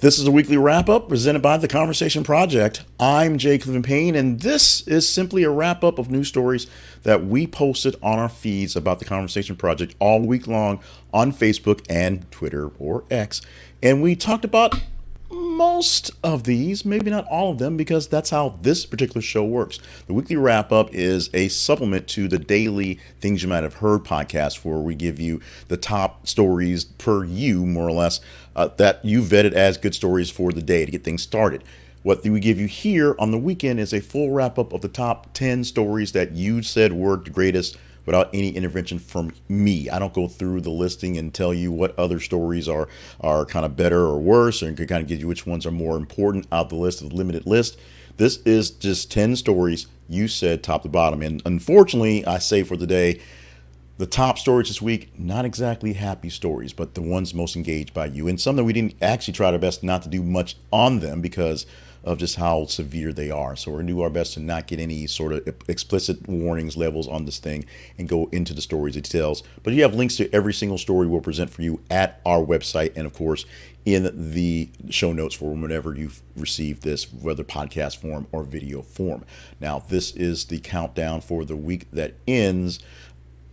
This is a weekly wrap up presented by the Conversation Project. I'm Jay Cleveland Payne, and this is simply a wrap up of news stories that we posted on our feeds about the Conversation Project all week long on Facebook and Twitter or X. And we talked about most of these, maybe not all of them, because that's how this particular show works. The weekly wrap up is a supplement to the daily Things You Might Have Heard podcast, where we give you the top stories per you, more or less, that you vetted as good stories for the day to get things started. What we give you here on the weekend is a full wrap up of the top 10 stories that you said were the greatest without any intervention from me. I don't go through the listing and tell you what other stories are kind of better or worse, and can kind of give you which ones are more important out of the list, of the limited list. This is just 10 stories you said top to bottom. And unfortunately, I say for the day, the top stories this week, not exactly happy stories, but the ones most engaged by you. And some that we didn't actually try our best not to do much on them because of just how severe they are. So we're going to do our best to not get any sort of explicit warnings levels on this thing and go into the stories details. But you have links to every single story we'll present for you at our website, and of course in the show notes for whenever you've received this, whether podcast form or video form. Now, this is the countdown for the week that ends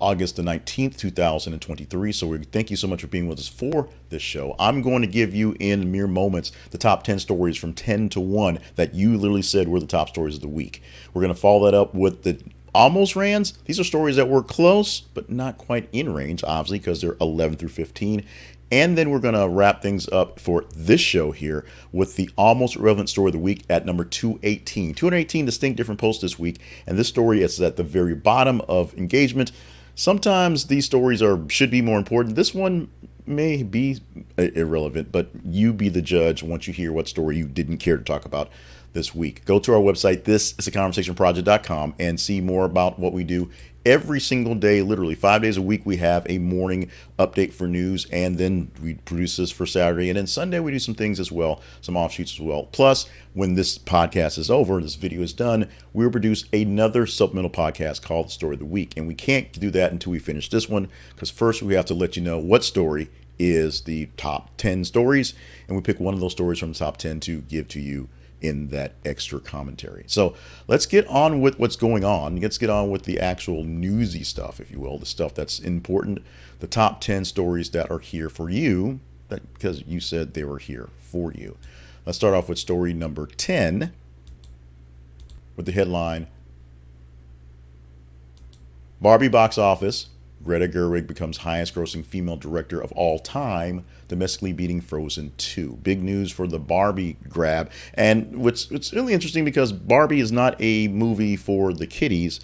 August the 19th, 2023. So we thank you so much for being with us for this show. I'm going to give you in mere moments the top 10 stories from 10 to 1 that you literally said were the top stories of the week. We're going to follow that up with the almost rans. These are stories that were close, but not quite in range, obviously, because they're 11 through 15. And then we're going to wrap things up for this show here with the almost relevant story of the week at number 218. 218 distinct different posts this week. And this story is at the very bottom of engagement. Sometimes these stories should be more important. This one may be irrelevant, but you be the judge once you hear what story you didn't care to talk about this week. Go to our website, thisisaconversationproject.com, and see more about what we do every single day. Literally 5 days a week, we have a morning update for news, and then we produce this for Saturday, and then Sunday we do some things as well, some offshoots as well. Plus, when this podcast is over, this video is done, we'll produce another supplemental podcast called The Story of the Week, and we can't do that until we finish this one, because first we have to let you know what story is the top 10 stories, and we pick one of those stories from the top 10 to give to you in that extra commentary. So let's get on with what's going on. Let's get on with the actual newsy stuff, if you will, the stuff that's important, the top 10 stories that are here for you, because you said they were here for you. Let's start off with story number 10 with the headline, Barbie box office, Greta Gerwig becomes highest grossing female director of all time, domestically beating Frozen 2. Big news for the Barbie grab. And it's really interesting because Barbie is not a movie for the kiddies.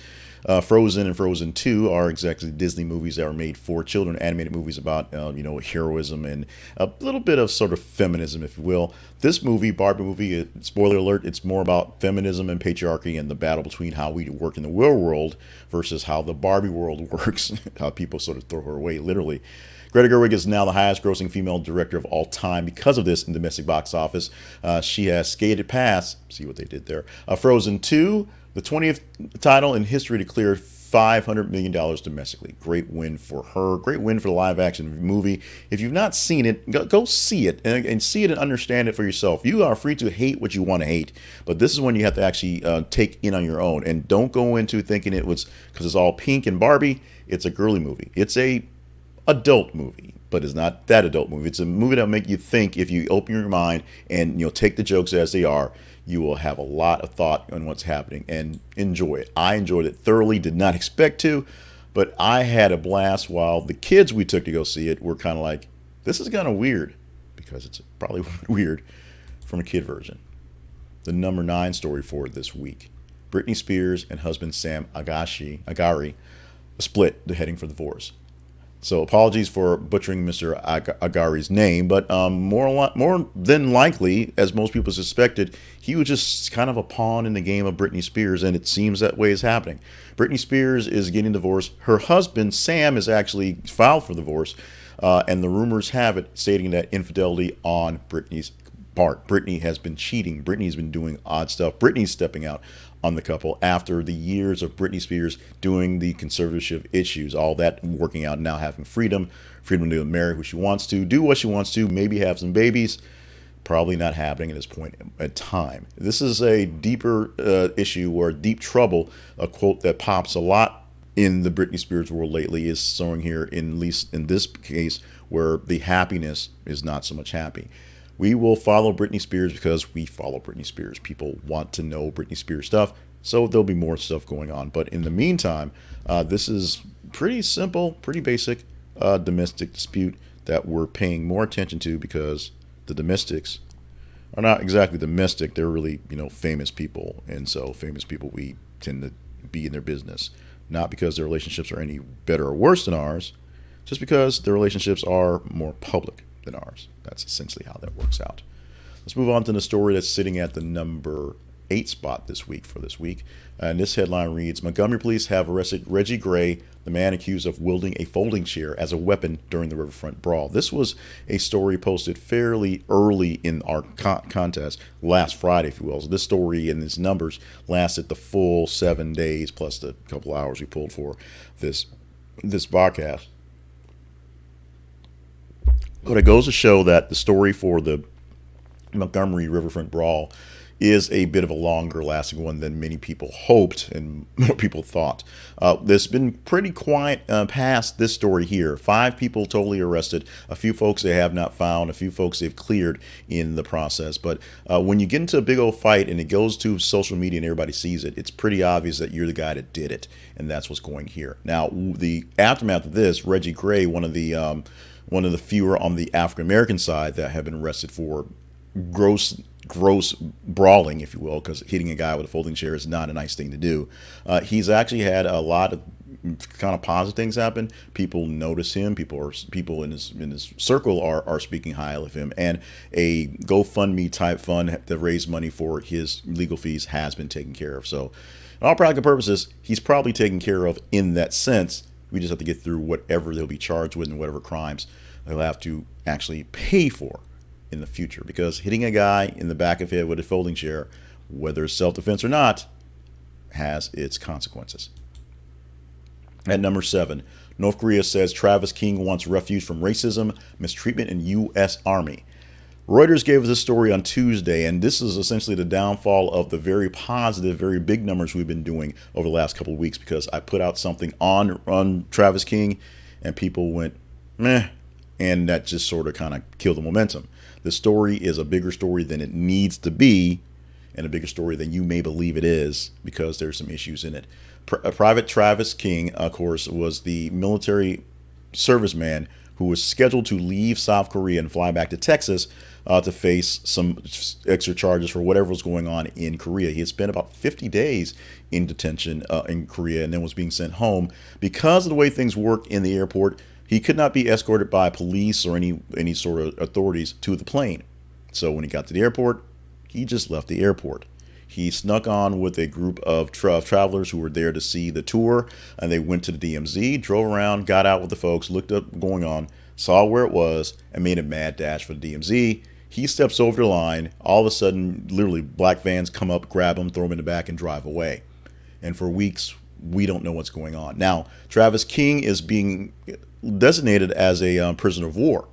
Frozen and Frozen 2 are exactly Disney movies that are made for children, animated movies about, heroism and a little bit of sort of feminism, if you will. This movie, Barbie movie, spoiler alert, it's more about feminism and patriarchy and the battle between how we work in the real world versus how the Barbie world works, how people sort of throw her away, literally. Greta Gerwig is now the highest grossing female director of all time because of this in domestic box office. She has skated past, see what they did there, Frozen 2, the 20th title in history to clear $500 million domestically. Great win for her. Great win for the live action movie. If you've not seen it, go see it and see it and understand it for yourself. You are free to hate what you want to hate, but this is when you have to actually take in on your own. And don't go into thinking it was because it's all pink and Barbie. It's a girly movie. It's a adult movie, but it's not that adult movie. It's a movie that'll make you think. If you open your mind and take the jokes as they are, you will have a lot of thought on what's happening and enjoy it. I enjoyed it thoroughly, did not expect to, but I had a blast, while the kids we took to go see it were kind of like, this is kind of weird, because it's probably weird from a kid version. The number 9 story for this week, Britney Spears and husband Sam Agari split, heading for divorce. So apologies for butchering Mr. Agari's name, but more than likely, as most people suspected, he was just kind of a pawn in the game of Britney Spears, and it seems that way is happening. Britney Spears is getting divorced. Her husband, Sam, is actually filed for divorce, and the rumors have it stating that infidelity on Britney's part. Britney has been cheating. Britney's been doing odd stuff. Britney's stepping out on the couple after the years of Britney Spears doing the conservatorship issues, all that working out, now having freedom to marry who she wants to, do what she wants to, maybe have some babies. Probably not happening at this point in time. This is a deeper issue or deep trouble. A quote that pops a lot in the Britney Spears world lately is showing here, in at least in this case, where the happiness is not so much happy. We will follow Britney Spears because we follow Britney Spears. People want to know Britney Spears stuff, so there'll be more stuff going on. But in the meantime, this is pretty simple, pretty basic domestic dispute that we're paying more attention to because the domestics are not exactly domestic. They're really, famous people. And so famous people, we tend to be in their business, not because their relationships are any better or worse than ours, just because their relationships are more public than ours. That's essentially how that works out. Let's move on to the story that's sitting at the number 8 spot this week for this week. And this headline reads, Montgomery police have arrested Reggie Gray, the man accused of wielding a folding chair as a weapon during the Riverfront Brawl. This was a story posted fairly early in our contest, last Friday, if you will. So this story and its numbers lasted the full 7 days plus the couple hours we pulled for this podcast. But it goes to show that the story for the Montgomery Riverfront Brawl is a bit of a longer lasting one than many people hoped and more people thought. There's been pretty quiet past this story here. 5 people totally arrested, a few folks they have not found, a few folks they've cleared in the process. But when you get into a big old fight and it goes to social media and everybody sees it, it's pretty obvious that you're the guy that did it. And that's what's going here. Now, the aftermath of this, Reggie Gray, one of the fewer on the African American side that have been arrested for gross brawling, if you will, because hitting a guy with a folding chair is not a nice thing to do. He's actually had a lot of kind of positive things happen. People notice him. People in his circle are speaking highly of him, and a GoFundMe type fund to raise money for his legal fees has been taken care of. So, in all practical purposes, he's probably taken care of in that sense. We just have to get through whatever they'll be charged with and whatever crimes they'll have to actually pay for in the future, because hitting a guy in the back of the head with a folding chair, whether it's self-defense or not, has its consequences. At number 7, North Korea says Travis King wants refuge from racism, mistreatment in U.S. Army. Reuters gave us this story on Tuesday, and this is essentially the downfall of the very positive, very big numbers we've been doing over the last couple of weeks, because I put out something on Travis King and people went, meh, and that just sort of kind of killed the momentum. The story is a bigger story than it needs to be, and a bigger story than you may believe it is, because there's some issues in it. Private Travis King, of course, was the military serviceman who was scheduled to leave South Korea and fly back to Texas to face some extra charges for whatever was going on in Korea. He had spent about 50 days in detention in Korea and then was being sent home. Because of the way things work in the airport, he could not be escorted by police or any sort of authorities to the plane. So when he got to the airport, he just left the airport. He snuck on with a group of travelers who were there to see the tour, and they went to the DMZ, drove around, got out with the folks, looked up what's going on, saw where it was, and made a mad dash for the DMZ. He steps over the line. All of a sudden, literally, black vans come up, grab him, throw him in the back, and drive away. And for weeks, we don't know what's going on. Now, Travis King is being designated as a prisoner of war.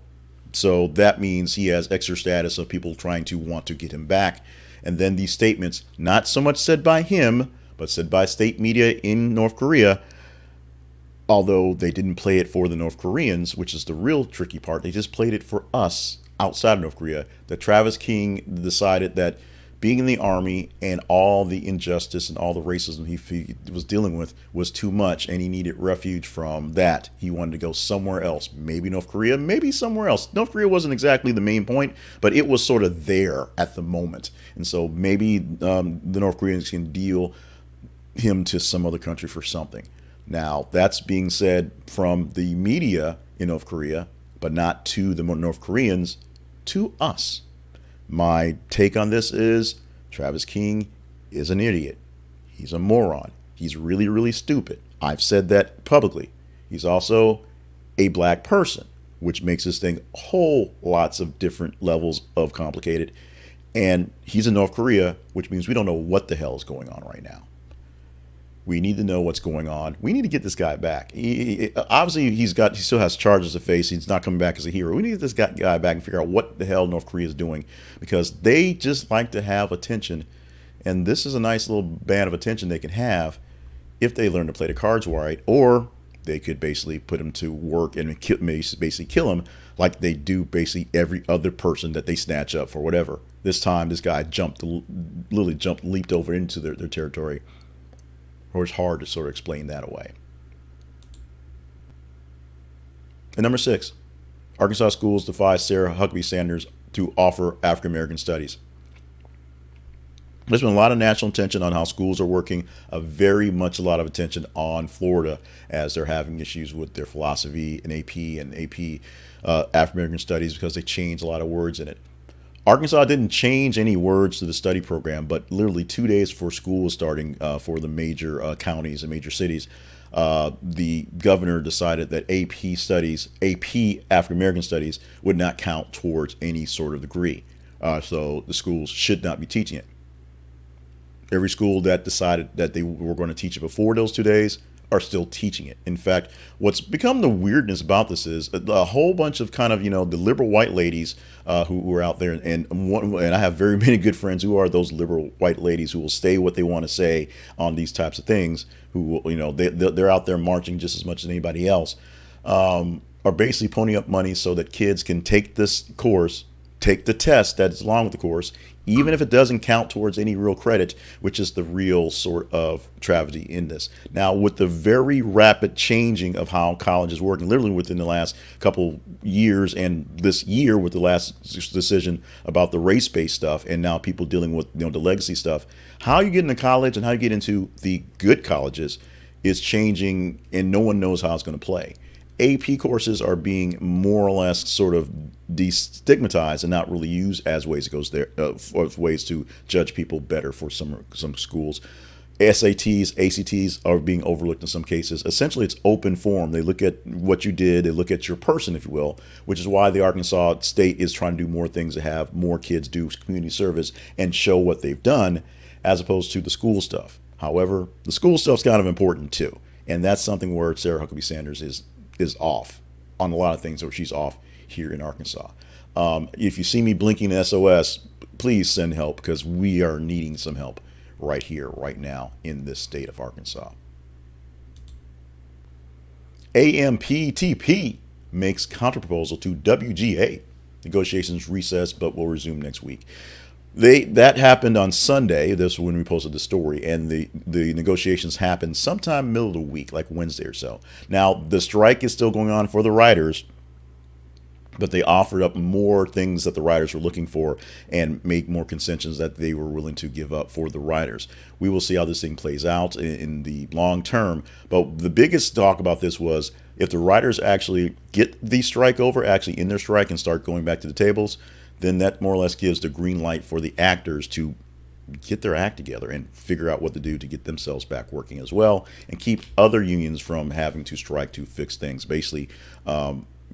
So that means he has extra status of people trying to want to get him back. And then these statements, not so much said by him, but said by state media in North Korea, although they didn't play it for the North Koreans, which is the real tricky part. They just played it for us outside of North Korea, that Travis King decided that being in the army and all the injustice and all the racism he was dealing with was too much, and he needed refuge from that. He wanted to go somewhere else, maybe North Korea, maybe somewhere else. North Korea wasn't exactly the main point, but it was sort of there at the moment. And so maybe the North Koreans can deal him to some other country for something. Now, that's being said from the media in North Korea, but not to the North Koreans, to us. My take on this is Travis King is an idiot. He's a moron. He's really, really stupid. I've said that publicly. He's also a black person, which makes this thing whole lots of different levels of complicated. And he's in North Korea, which means we don't know what the hell is going on right now. We need to know what's going on. We need to get this guy back. Obviously, he still has charges to face. He's not coming back as a hero. We need to get this guy back and figure out what the hell North Korea is doing, because they just like to have attention, and this is a nice little band of attention they can have if they learn to play the cards right, or they could basically put him to work and basically kill him like they do basically every other person that they snatch up for whatever. This time, this guy leaped over into their territory. Or it's hard to sort of explain that away. And number 6, Arkansas schools defy Sarah Huckabee Sanders to offer African American studies. There's been a lot of national attention on how schools are working, a lot of attention on Florida as they're having issues with their philosophy and AP African American studies because they changed a lot of words in it. Arkansas didn't change any words to the study program, but literally 2 days before school was starting for the major counties and major cities, the governor decided that AP African American studies would not count towards any sort of degree. So the schools should not be teaching it. Every school that decided that they were going to teach it before those 2 days are still teaching it. In fact, what's become the weirdness about this is a whole bunch of kind of, the liberal white ladies who are out there, and I have very many good friends who are those liberal white ladies who will say what they want to say on these types of things, who will, they're out there marching just as much as anybody else, are basically ponying up money so that kids can take this course, take the test that's along with the course, even if it doesn't count towards any real credit, which is the real sort of travesty in this. Now, with the very rapid changing of how college is working, literally within the last couple years and this year with the last decision about the race-based stuff, and now people dealing with the legacy stuff, how you get into college and how you get into the good colleges is changing, and no one knows how it's going to play. AP courses are being more or less sort of destigmatized and not really used as ways to judge people better for some schools. SATs, ACTs are being overlooked in some cases. Essentially, it's open form. They look at what you did, they look at your person, if you will, which is why the Arkansas state is trying to do more things to have more kids do community service and show what they've done, as opposed to the school stuff. However, the school stuff's kind of important too, and that's something where Sarah Huckabee Sanders is off on a lot of things, or she's off here in Arkansas. If you see me blinking SOS, please send help, because we are needing some help right here, right now, in this state of Arkansas. AMPTP makes counterproposal to WGA. Negotiations recess, but will resume next week. That happened on Sunday. This is when we posted the story, and the negotiations happened sometime middle of the week, like Wednesday or so. Now, the strike is still going on for the writers, but they offered up more things that the writers were looking for and made more concessions that they were willing to give up for the writers. We will see how this thing plays out in the long term, but the biggest talk about this was if the writers actually get the strike over, actually in their strike, and start going back to the tables, then that more or less gives the green light for the actors to get their act together and figure out what to do to get themselves back working as well, and keep other unions from having to strike to fix things. Basically,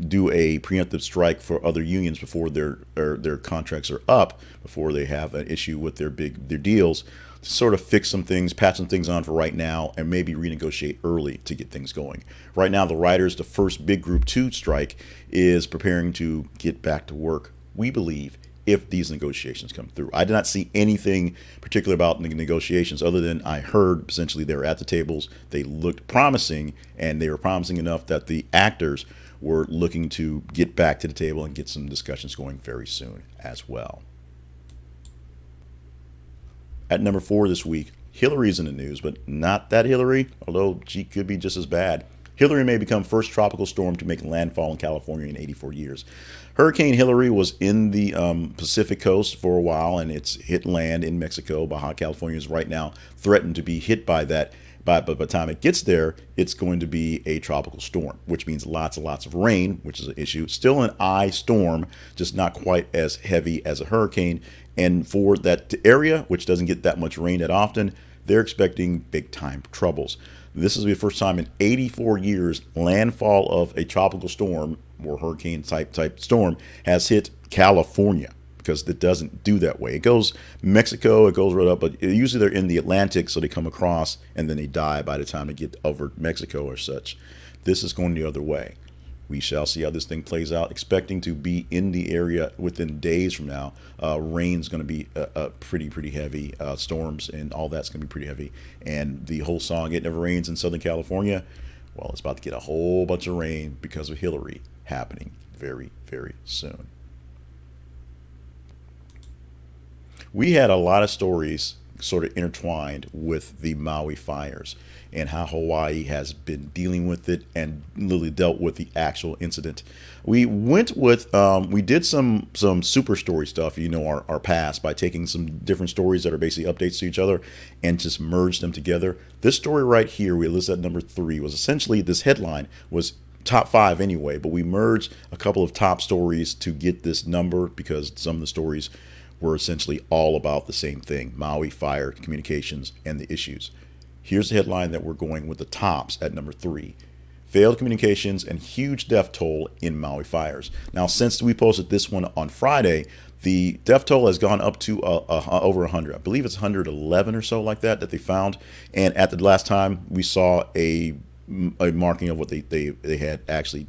do a preemptive strike for other unions before their contracts are up, before they have an issue with their deals, to sort of fix some things, patch some things on for right now, and maybe renegotiate early to get things going. Right now, the writers, the first big group 2 strike, is preparing to get back to work, we believe, if these negotiations come through. I did not see anything particular about the negotiations other than I heard essentially they were at the tables, they looked promising, and they were promising enough that the actors were looking to get back to the table and get some discussions going very soon as well. At number 4 this week, Hillary's in the news, but not that Hillary, although she could be just as bad. Hillary may become first tropical storm to make landfall in California in 84 years. Hurricane Hillary was in the Pacific coast for a while, and it's hit land in Mexico. Baja California is right now threatened to be hit by that. But by the time it gets there, it's going to be a tropical storm, which means lots and lots of rain, which is an issue. Still an eye storm, just not quite as heavy as a hurricane. And for that area, which doesn't get that much rain that often, they're expecting big time troubles. This is the first time in 84 years landfall of a tropical storm or hurricane type storm has hit California. because it doesn't do that way. It goes Mexico, it goes right up, but usually they're in the Atlantic, so they come across and then they die by the time they get over Mexico or such. This is going the other way. We shall see how this thing plays out. Expecting to be in the area within days from now. Rain's going to be pretty heavy. Storms and all that's going to be pretty heavy. And the whole song "It Never Rains in Southern California," well, it's about to get a whole bunch of rain because of Hillary happening very soon. We had a lot of stories sort of intertwined with the Maui fires and how Hawaii has been dealing with it and literally dealt with the actual incident. We went with we did some super story stuff, our past, by taking some different stories that are basically updates to each other and just merged them together. This story right here, we listed at number 3, was essentially, this headline was top 5 anyway, but we merged a couple of top stories to get this number because some of the stories were essentially all about the same thing: Maui fire, communications, and the issues. Here's the headline that we're going with the tops at number 3: failed communications and huge death toll in Maui fires. Now, since we posted this one on Friday, the death toll has gone up to over 100. I believe it's 111 or so, like that they found. And at the last time we saw a marking of what they had actually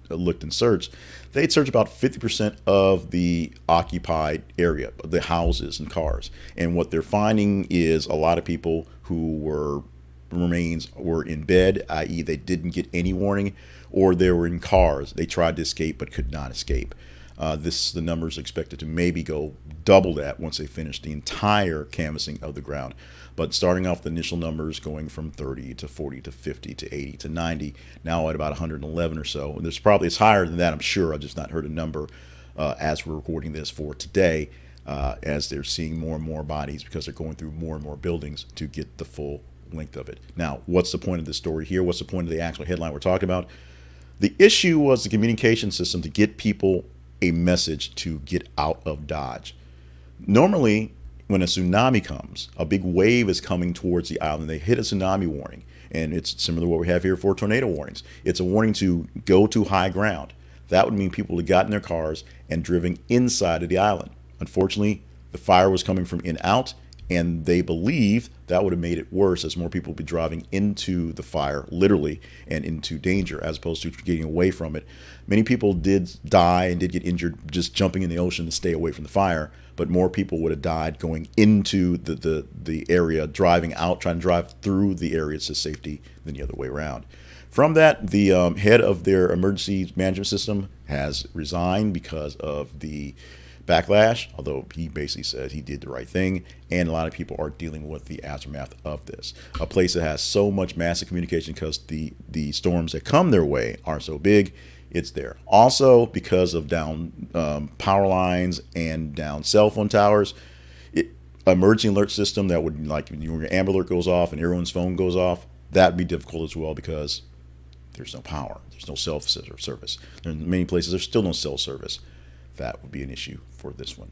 looked and searched, they'd searched about 50% of the occupied area, the houses and cars. And what they're finding is a lot of people who remains were in bed, i.e. they didn't get any warning, or they were in cars. They tried to escape but could not escape. The numbers expected to maybe go double that once they finish the entire canvassing of the ground. But starting off the initial numbers going from 30 to 40 to 50 to 80 to 90, now at about 111 or so. And it's higher than that, I'm sure. I've just not heard a number as we're recording this for today, as they're seeing more and more bodies because they're going through more and more buildings to get the full length of it. Now, what's the point of this story here? What's the point of the actual headline we're talking about? The issue was the communication system to get people a message to get out of Dodge. Normally, when a tsunami comes, a big wave is coming towards the island, they hit a tsunami warning. And it's similar to what we have here for tornado warnings. It's a warning to go to high ground. That would mean people had gotten in their cars and driven inside of the island. Unfortunately, the fire was coming from in out, and they believe that would have made it worse as more people would be driving into the fire, literally, and into danger as opposed to getting away from it. Many people did die and did get injured just jumping in the ocean to stay away from the fire, but more people would have died going into the area, driving out, trying to drive through the areas to safety than the other way around. From that, the head of their emergency management system has resigned because of the backlash, although he basically said he did the right thing, and a lot of people are dealing with the aftermath of this. A place that has so much massive communication because the storms that come their way are so big, it's there. Also, because of down power lines and down cell phone towers, emergency alert system that would, like when your Amber Alert goes off and everyone's phone goes off, that'd be difficult as well because there's no power, there's no cell service. In many places, there's still no cell service. That would be an issue for this one.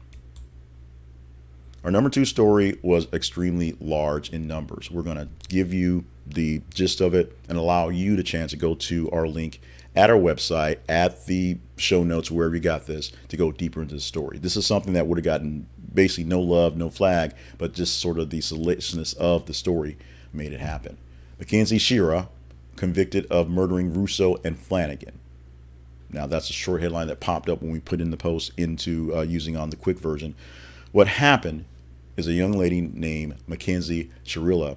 Our number 2 story was extremely large in numbers. We're going to give you the gist of it and allow you the chance to go to our link at our website, at the show notes, wherever you got this, to go deeper into the story. This is something that would have gotten basically no love, no flag, but just sort of the salaciousness of the story made it happen. Mackenzie Shira, convicted of murdering Russo and Flanagan. Now, that's a short headline that popped up when we put in the post into using on the quick version. What happened is a young lady named Mackenzie Shirilla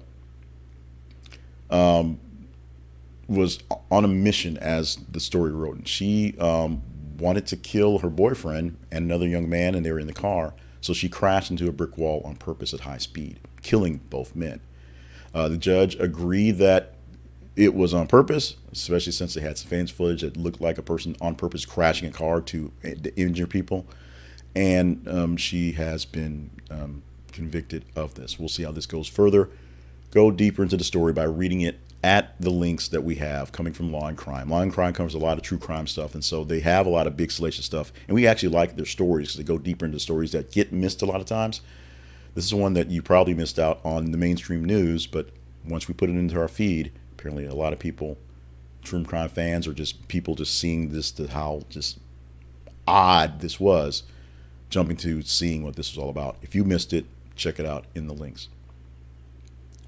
was on a mission, as the story wrote. And she wanted to kill her boyfriend and another young man, and they were in the car. So she crashed into a brick wall on purpose at high speed, killing both men. The judge agreed that it was on purpose, especially since they had surveillance footage that looked like a person on purpose crashing a car to injure people. And she has been convicted of this. We'll see how this goes further. Go deeper into the story by reading it at the links that we have coming from Law and Crime. Law and Crime covers a lot of true crime stuff, and so they have a lot of big salacious stuff. And we actually like their stories because they go deeper into stories that get missed a lot of times. This is one that you probably missed out on the mainstream news, but once we put it into our feed, apparently a lot of people, true crime fans, or just people just seeing this, how just odd this was, jumping to seeing what this was all about. If you missed it, check it out in the links.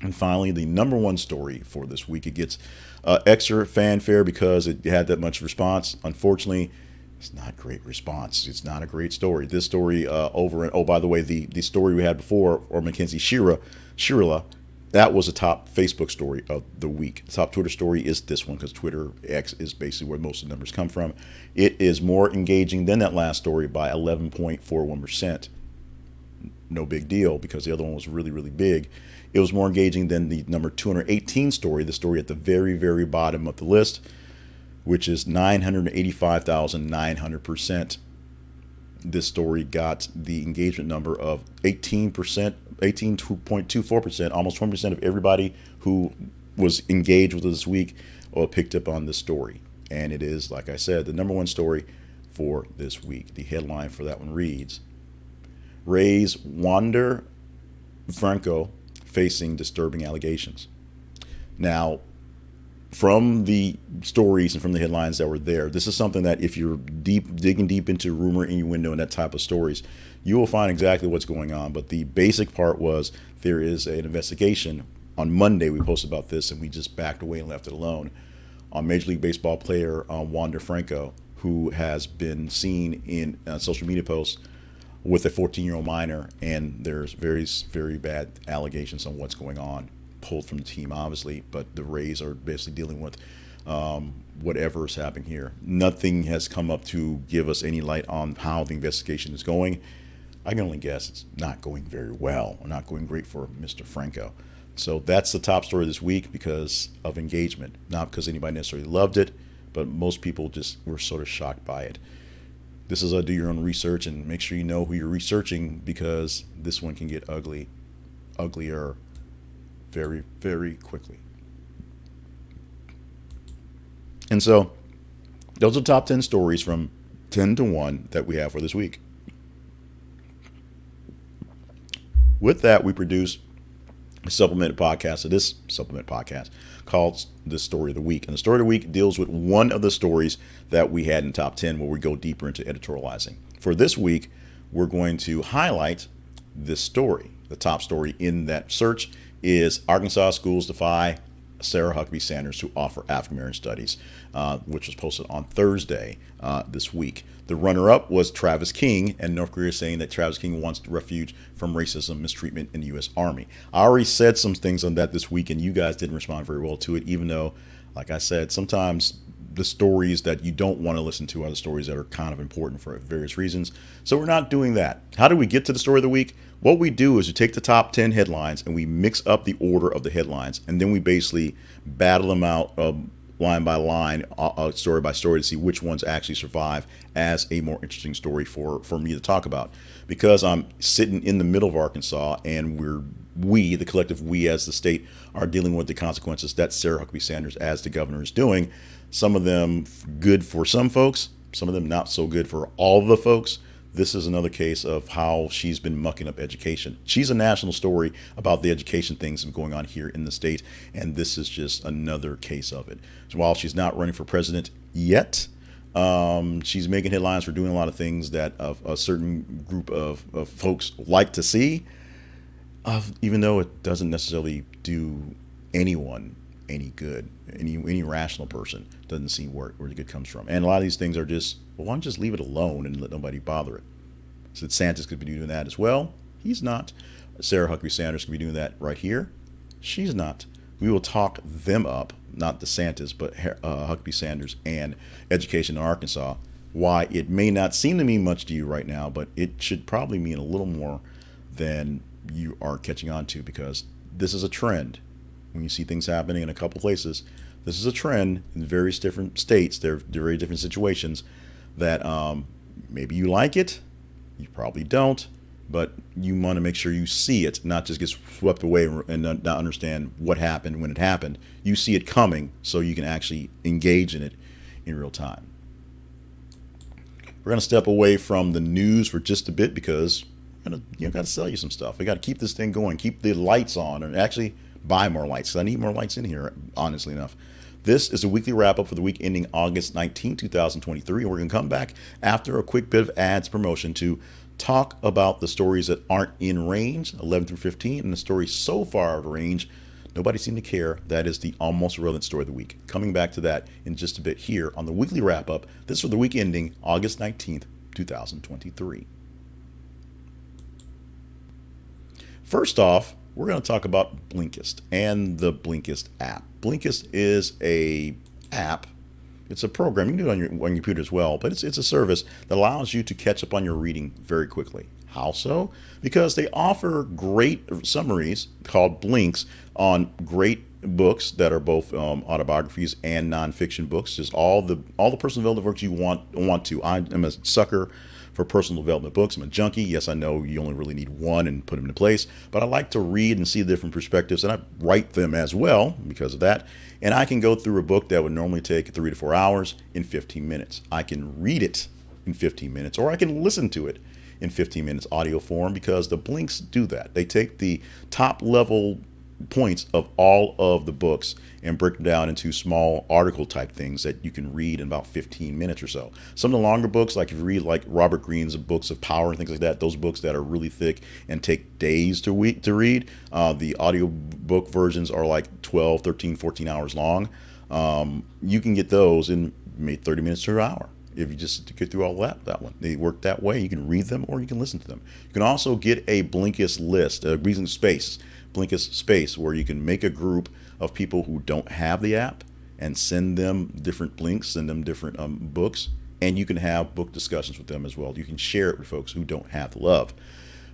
And finally, the number one story for this week. It gets extra fanfare because it had that much response. Unfortunately, it's not great response. It's not a great story. This story oh, by the way, the story we had before, or Mackenzie Shirla, that was a top Facebook story of the week. The top Twitter story is this one because Twitter X is basically where most of the numbers come from. It is more engaging than that last story by 11.41%. No big deal because the other one was really, really big. It was more engaging than the number 218 story, the story at the very, very bottom of the list, which is 985,900%. This story got the engagement number of 18%, 18.24%, almost 20% of everybody who was engaged with it this week or picked up on this story. And it is, like I said, the number one story for this week. The headline for that one reads, Ray's Wander Franco facing disturbing allegations. Now, from the stories and from the headlines that were there, this is something that if you're digging deep into rumor, innuendo, and that type of stories, you will find exactly what's going on. But the basic part was there is an investigation. On Monday, we posted about this, and we just backed away and left it alone. On Major League Baseball player Wander Franco, who has been seen in social media posts with a 14-year-old minor, and there's very, very bad allegations on what's going on, pulled from the team, obviously, but the Rays are basically dealing with whatever is happening here. Nothing has come up to give us any light on how the investigation is going. I can only guess it's not going very well, or not going great for Mr. Franco. So that's the top story this week because of engagement, not because anybody necessarily loved it, but most people just were sort of shocked by it. This is do your own research and make sure you know who you're researching because this one can get uglier very, very quickly. And so those are the top 10 stories from 10 to 1 that we have for this week. With that, we produce a supplemental podcast, this supplement podcast called The Story of the Week. And the Story of the Week deals with one of the stories that we had in top 10 where we go deeper into editorializing. For this week, we're going to highlight this story. The top story in that search is Arkansas Schools Defy Sarah Huckabee Sanders to Offer African American Studies, which was posted on Thursday this week. The runner-up was Travis King, and North Korea saying that Travis King wants refuge from racism, mistreatment in the U.S. Army. I already said some things on that this week, and you guys didn't respond very well to it, even though, like I said, sometimes the stories that you don't want to listen to are the stories that are kind of important for various reasons. So we're not doing that. How do we get to the story of the week? What we do is we take the top 10 headlines and we mix up the order of the headlines, and then we basically battle them out line by line, story by story, to see which ones actually survive as a more interesting story for me to talk about. Because I'm sitting in the middle of Arkansas, and the collective we as the state are dealing with the consequences that Sarah Huckabee Sanders as the governor is doing. Some of them good for some folks, some of them not so good for all the folks. This is another case of how she's been mucking up education. She's a national story about the education things going on here in the state, and this is just another case of it. So while she's not running for president yet, she's making headlines for doing a lot of things that a certain group of folks like to see, even though it doesn't necessarily do anyone any good. Any rational person doesn't see where the good comes from. And a lot of these things are just, well, why don't you just leave it alone and let nobody bother it? So DeSantis could be doing that as well. He's not. Sarah Huckabee Sanders could be doing that right here. She's not. We will talk them up, not DeSantis, but Huckabee Sanders and education in Arkansas. Why it may not seem to mean much to you right now, but it should probably mean a little more than you are catching on to, because this is a trend. When you see things happening in a couple places, this is a trend in various different states. They're very different situations that maybe you like it, you probably don't, but you want to make sure you see it, not just get swept away and not understand what happened when it happened. You see it coming so you can actually engage in it in real time. We're going to step away from the news for just a bit because we're going to, got to sell you some stuff. We got to keep this thing going, keep the lights on, and actually buy more lights, because I need more lights in here, honestly enough. This is a weekly wrap-up for the week ending August 19, 2023, and we're going to come back after a quick bit of ads promotion to talk about the stories that aren't in range, 11 through 15, and the stories so far out of range, nobody seemed to care. That is the almost relevant story of the week. Coming back to that in just a bit here on the weekly wrap up. This is for the week ending August 19th, 2023. First off, we're going to talk about Blinkist and the Blinkist app. Blinkist is a app. It's a program. You can do it on your computer as well, but it's a service that allows you to catch up on your reading very quickly. How so? Because they offer great summaries called blinks on great books that are both autobiographies and nonfiction books. Just all the personal development books you want to. I am a sucker for personal development books. I'm a junkie. Yes, I know you only really need one and put them into place, but I like to read and see the different perspectives, and I write them as well because of that. And I can go through a book that would normally take 3 to 4 hours in 15 minutes. I can read it in 15 minutes, or I can listen to it in 15 minutes audio form, because the blinks do that. They take the top level points of all of the books and break them down into small article type things that you can read in about 15 minutes or so. Some of the longer books, like if you read like Robert Greene's books of power and things like that, those books that are really thick and take days to read, the audio book versions are like 12, 13, 14 hours long. You can get those in maybe 30 minutes to an hour. If you just get through all that one, they work that way. You can read them or you can listen to them. You can also get a Blinkist list, a reason space, Blinkist space, where you can make a group of people who don't have the app and send them different blinks, send them different books, and you can have book discussions with them as well. You can share it with folks who don't have the love.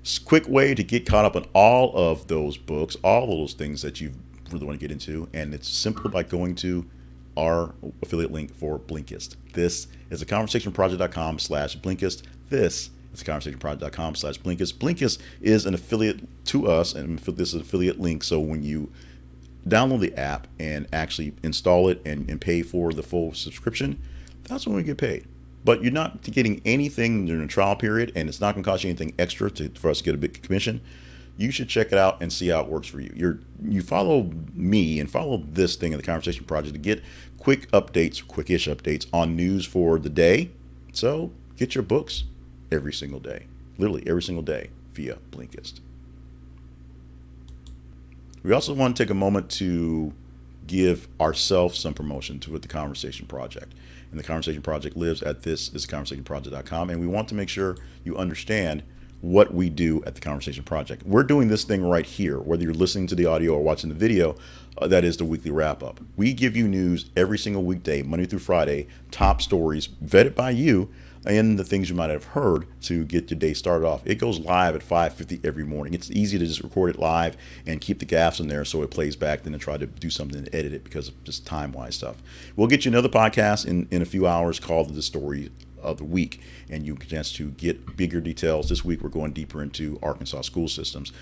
It's a quick way to get caught up on all of those books, all of those things that you really want to get into, and it's simple by going to our affiliate link for Blinkist. This is theconversationproject.com/Blinkist. This is theconversationproject.com/Blinkist. Blinkist is an affiliate to us, and this is an affiliate link. So when you download the app and actually install it and pay for the full subscription, that's when we get paid. But you're not getting anything during the trial period, and it's not going to cost you anything extra for us to get a big commission. You should check it out and see how it works for you. You follow me and follow this thing in the Conversation Project to get quick updates, quickish updates on news for the day. So get your books every single day, literally every single day via Blinkist. We also want to take a moment to give ourselves some promotion to with the Conversation Project. And the Conversation Project lives at this.conversationproject.com, and we want to make sure you understand what we do at the Conversation Project. We're doing this thing right here, whether you're listening to the audio or watching the video. That is the weekly wrap up. We give you news every single weekday, Monday through Friday, top stories vetted by you, and the things you might have heard to get your day started off. It goes live at 5:50 every morning. It's easy to just record it live and keep the gaffes in there so it plays back, then to try to do something to edit it because of just time-wise stuff. We'll get you another podcast in a few hours called The Story of the Week, and you get a chance to get bigger details. This week we're going deeper into Arkansas school systems.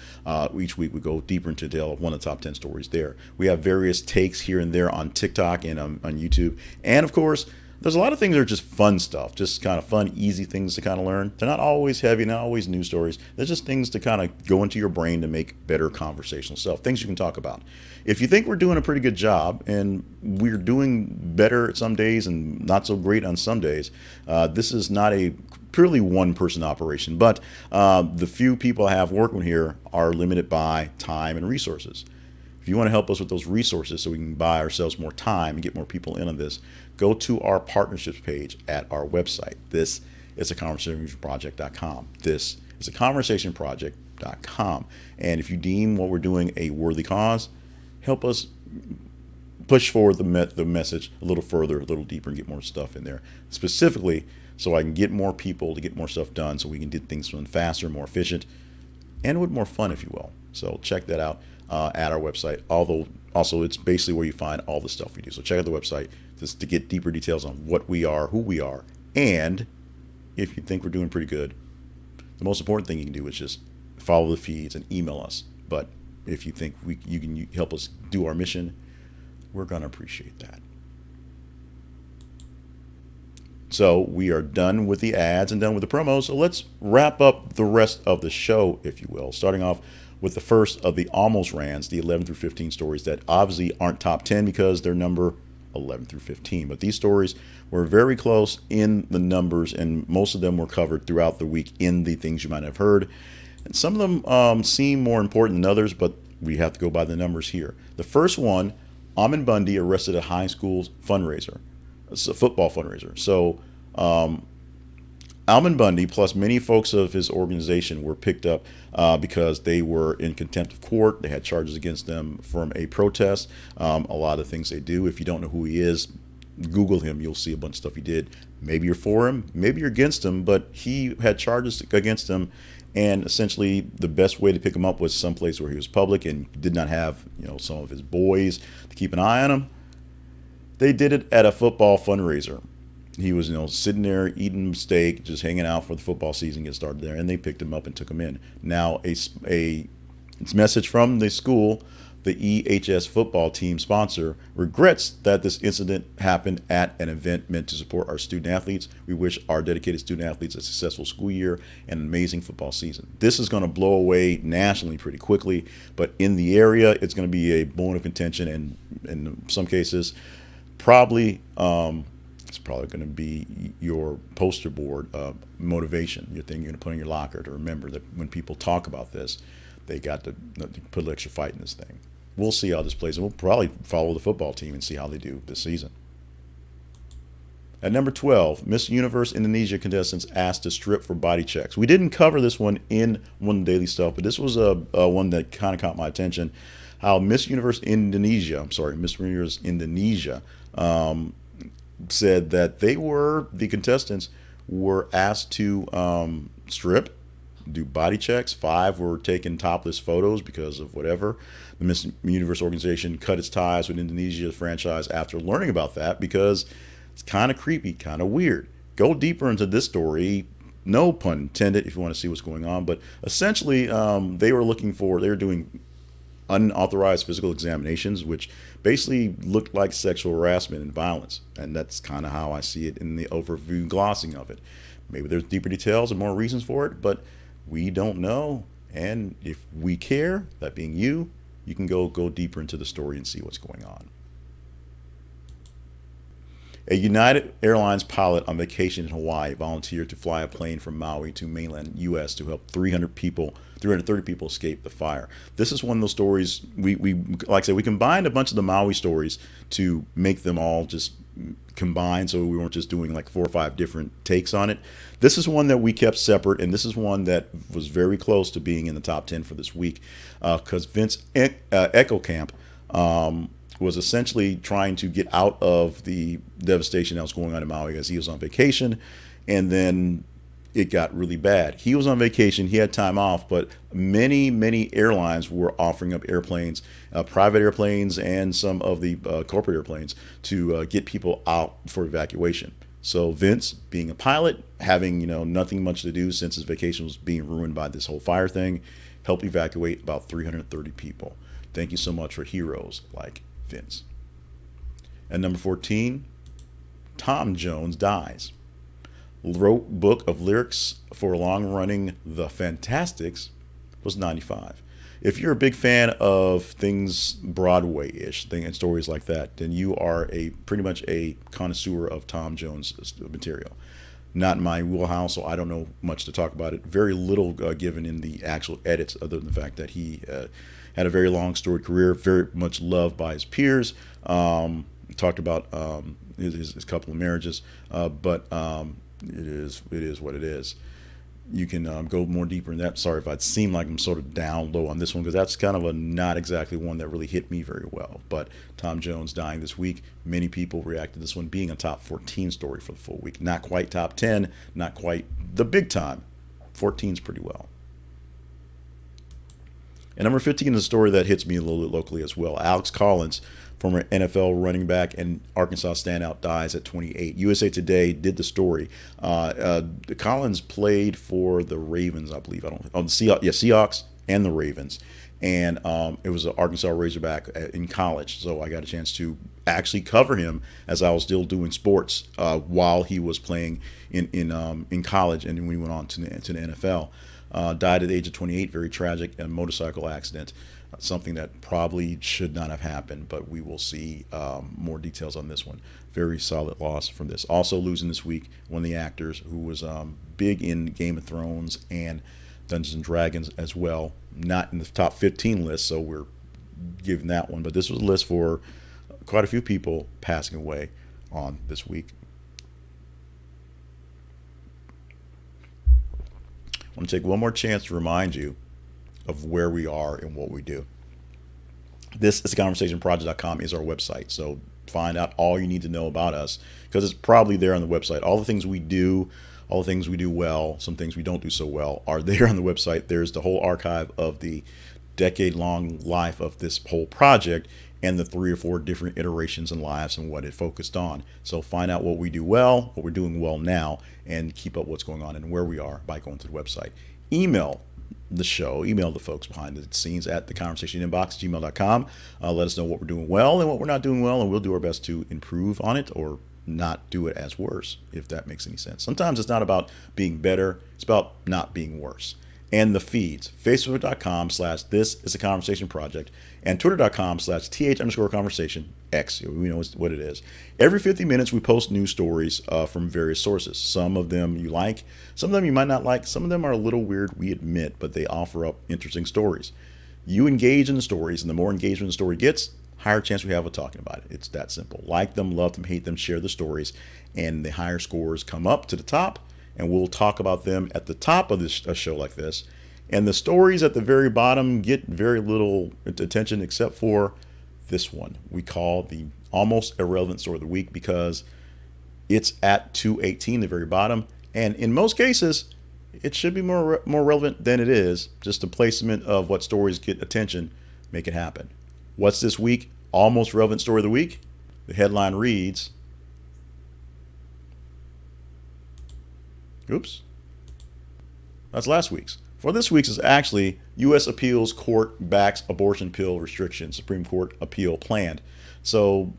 Each week we go deeper into detail of one of the top 10 stories there. We have various takes here and there on TikTok and on YouTube, and of course there's a lot of things that are just fun stuff, just kind of fun, easy things to kind of learn. They're not always heavy, not always news stories. They're just things to kind of go into your brain to make better conversational stuff, things you can talk about. If you think we're doing a pretty good job, and we're doing better some days and not so great on some days, this is not a purely one-person operation, but the few people I have working here are limited by time and resources. If you want to help us with those resources so we can buy ourselves more time and get more people in on this, go to our partnerships page at our website. This is theconversationproject.com. This is theconversationproject.com. And if you deem what we're doing a worthy cause, help us push forward the message a little further, a little deeper, and get more stuff in there. Specifically, so I can get more people to get more stuff done so we can get things done faster, more efficient, and with more fun, if you will. So check that out at our website. Although also it's basically where you find all the stuff we do. So check out the website just to get deeper details on what we are, who we are, and if you think we're doing pretty good, the most important thing you can do is just follow the feeds and email us. But if you think you can help us do our mission, we're going to appreciate that. So we are done with the ads and done with the promos. So let's wrap up the rest of the show, if you will, starting off with the first of the almost rans, the 11 through 15 stories that obviously aren't top 10 because they're number 11 through 15. But these stories were very close in the numbers, and most of them were covered throughout the week in the things you might have heard. And some of them seem more important than others, but we have to go by the numbers here. The first one, Ammon Bundy arrested at a high school fundraiser. It's a football fundraiser. So Ammon Bundy, plus many folks of his organization, were picked up because they were in contempt of court. They had charges against them from a protest. A lot of things they do. If you don't know who he is, Google him. You'll see a bunch of stuff he did. Maybe you're for him, maybe you're against him, but he had charges against him. And essentially, the best way to pick him up was someplace where he was public and did not have, some of his boys to keep an eye on him. They did it at a football fundraiser. He was, sitting there eating steak, just hanging out for the football season get started there, and they picked him up and took him in. Now, a message from the school, the EHS football team sponsor, regrets that this incident happened at an event meant to support our student athletes. We wish our dedicated student athletes a successful school year and an amazing football season. This is going to blow away nationally pretty quickly, but in the area, it's going to be a bone of contention, and in some cases, it's probably going to be your poster board motivation, your thing you're going to put in your locker to remember that when people talk about this, they got to put an extra fight in this thing. We'll see how this plays, and we'll probably follow the football team and see how they do this season. At number 12, Miss Universe Indonesia contestants asked to strip for body checks. We didn't cover this one in one daily stuff, but this was a one that kind of caught my attention. How Miss Universe Indonesia said that the contestants were asked to strip, do body checks. 5 were taking topless photos because of whatever. The Miss Universe organization cut its ties with Indonesia franchise after learning about that because it's kind of creepy, kind of weird. Go deeper into this story, no pun intended, if you want to see what's going on. But essentially, they were doing unauthorized physical examinations, which basically looked like sexual harassment and violence. And that's kind of how I see it in the overview glossing of it. Maybe there's deeper details and more reasons for it, but we don't know. And if we care, that being you can go deeper into the story and see what's going on. A United Airlines pilot on vacation in Hawaii volunteered to fly a plane from Maui to mainland U.S. to help 330 people escape the fire. This is one of those stories, we like I said, we combined a bunch of the Maui stories to make them all just combined, so we weren't just doing like 4 or 5 different takes on it. This is one that we kept separate, and this is one that was very close to being in the top 10 for this week because Vince Eckelkamp was essentially trying to get out of the devastation that was going on in Maui as he was on vacation, and it got really bad. He was on vacation, he had time off, but many airlines were offering up airplanes, private airplanes and some of the corporate airplanes to get people out for evacuation. So Vince, being a pilot, having nothing much to do since his vacation was being ruined by this whole fire thing, helped evacuate about 330 people. Thank you so much for heroes like Vince. At number 14, Tom Jones dies. Wrote book of lyrics for long-running The Fantastics, was 95. If you're a big fan of things Broadway-ish, and stories like that, then you are pretty much a connoisseur of Tom Jones material. Not my wheelhouse, so I don't know much to talk about it. Very little given in the actual edits, other than the fact that he had a very long storied career, very much loved by his peers. Talked about his couple of marriages, but it is what it is. You can go more deeper in that. Sorry if I seem like I'm sort of down low on this one, because that's kind of not exactly one that really hit me very well. But Tom Jones dying this week, many people reacted to this one being a top 14 story for the full week. Not quite top 10, not quite the big time. 14's pretty well. And number 15 is a story that hits me a little bit locally as well. Alex Collins, former NFL running back and Arkansas standout, dies at 28. USA Today did the story. Collins played for the Ravens, I believe. Seahawks and the Ravens. And it was an Arkansas Razorback in college. So I got a chance to actually cover him as I was still doing sports while he was playing in college, and then when he went on to the NFL. Died at the age of 28, very tragic, a motorcycle accident. something that probably should not have happened, but we will see more details on this one. Very solid loss from this. Also losing this week, one of the actors who was big in Game of Thrones and Dungeons and Dragons as well. Not in the top 15 list, so we're giving that one. But this was a list for quite a few people passing away on this week. I want to take one more chance to remind you of where we are and what we do. This is conversationproject.com is our website. So find out all you need to know about us, because it's probably there on the website. All the things we do, all the things we do well, some things we don't do so well are there on the website. There's the whole archive of the decade-long life of this whole project and the 3 or 4 different iterations and lives and what it focused on. So find out what we do well, what we're doing well now, and keep up what's going on and where we are by going to the website. Email the show, email the folks behind the scenes at the conversation inbox, gmail.com. Let us know what we're doing well and what we're not doing well, and we'll do our best to improve on it or not do it as worse, if that makes any sense. Sometimes it's not about being better, it's about not being worse. And the feeds, facebook.com/this is a conversation project, and twitter.com/th_conversation, X, we know what it is. Every 50 minutes we post news stories from various sources. Some of them you like, some of them you might not like, some of them are a little weird, we admit, but they offer up interesting stories. You engage in the stories, and the more engagement the story gets, higher chance we have of talking about it. It's that simple. Like them, love them, hate them, share the stories, and the higher scores come up to the top, and we'll talk about them at the top of this a show like this. And the stories at the very bottom get very little attention, except for this one we call the almost irrelevant story of the week, because it's at 218, the very bottom, and in most cases it should be more relevant than it is. Just the placement of what stories get attention make it happen. What's this week? Almost relevant story of the week. The headline reads, oops, that's last week's. For this week's is actually U.S. Appeals Court backs abortion pill restriction, Supreme Court appeal planned. So,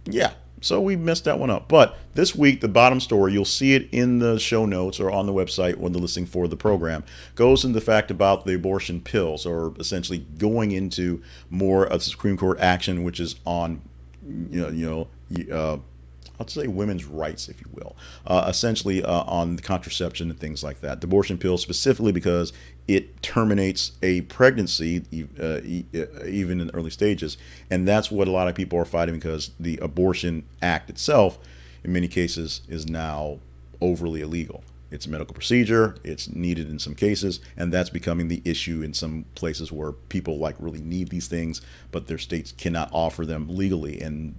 yeah, so we messed that one up. But this week, the bottom story, you'll see it in the show notes or on the website when the listing for the program, goes into the fact about the abortion pills, or essentially going into more of the Supreme Court action, which is on, I'll say women's rights, if you will, essentially on contraception and things like that. The abortion pill specifically because it terminates a pregnancy even in the early stages. And that's what a lot of people are fighting, because the Abortion Act itself, in many cases, is now overly illegal. It's a medical procedure, it's needed in some cases, and that's becoming the issue in some places where people really need these things, but their states cannot offer them legally, and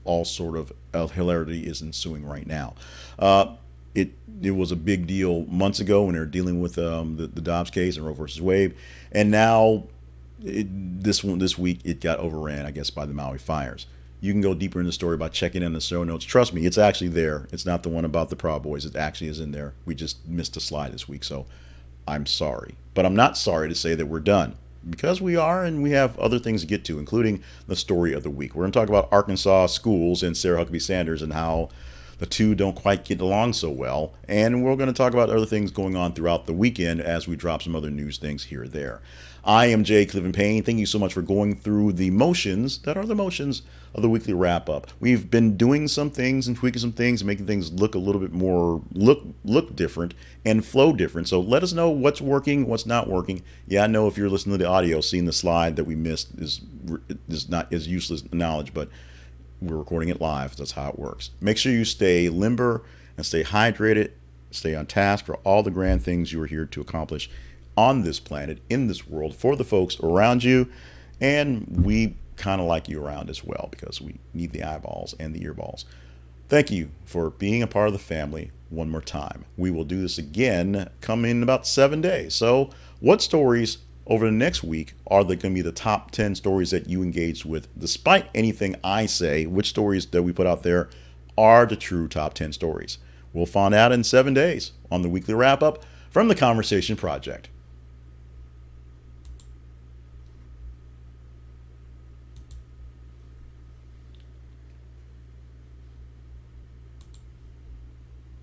all sort of hilarity is ensuing right now. It was a big deal months ago when they were dealing with the Dobbs case and Roe versus Wade, and now this week it got overran, I guess, by the Maui fires. You can go deeper in the story by checking in the show notes. Trust me, it's actually there. It's not the one about the Proud Boys. It actually is in there. We just missed a slide this week, so I'm sorry. But I'm not sorry to say that we're done, because we are, and we have other things to get to, including the story of the week. We're going to talk about Arkansas schools and Sarah Huckabee Sanders and how the two don't quite get along so well. And we're going to talk about other things going on throughout the weekend as we drop some other news things here or there. I am Jay Cliven Payne. Thank you so much for going through the motions that are the motions of the weekly wrap up. We've been doing some things and tweaking some things and making things look a little bit more look different and flow different. So let us know what's working, what's not working. Yeah, I know if you're listening to the audio, seeing the slide that we missed is not as useless knowledge, but we're recording it live. That's how it works. Make sure you stay limber and stay hydrated, stay on task for all the grand things you are here to accomplish on this planet, in this world, for the folks around you. And we kind of like you around as well, because we need the eyeballs and the earballs. Thank you for being a part of the family one more time. We will do this again come in about 7 days. So what stories over the next week are going to be the top 10 stories that you engaged with? Despite anything I say, which stories that we put out there are the true top 10 stories? We'll find out in 7 days on the weekly wrap up from the Conversation Project.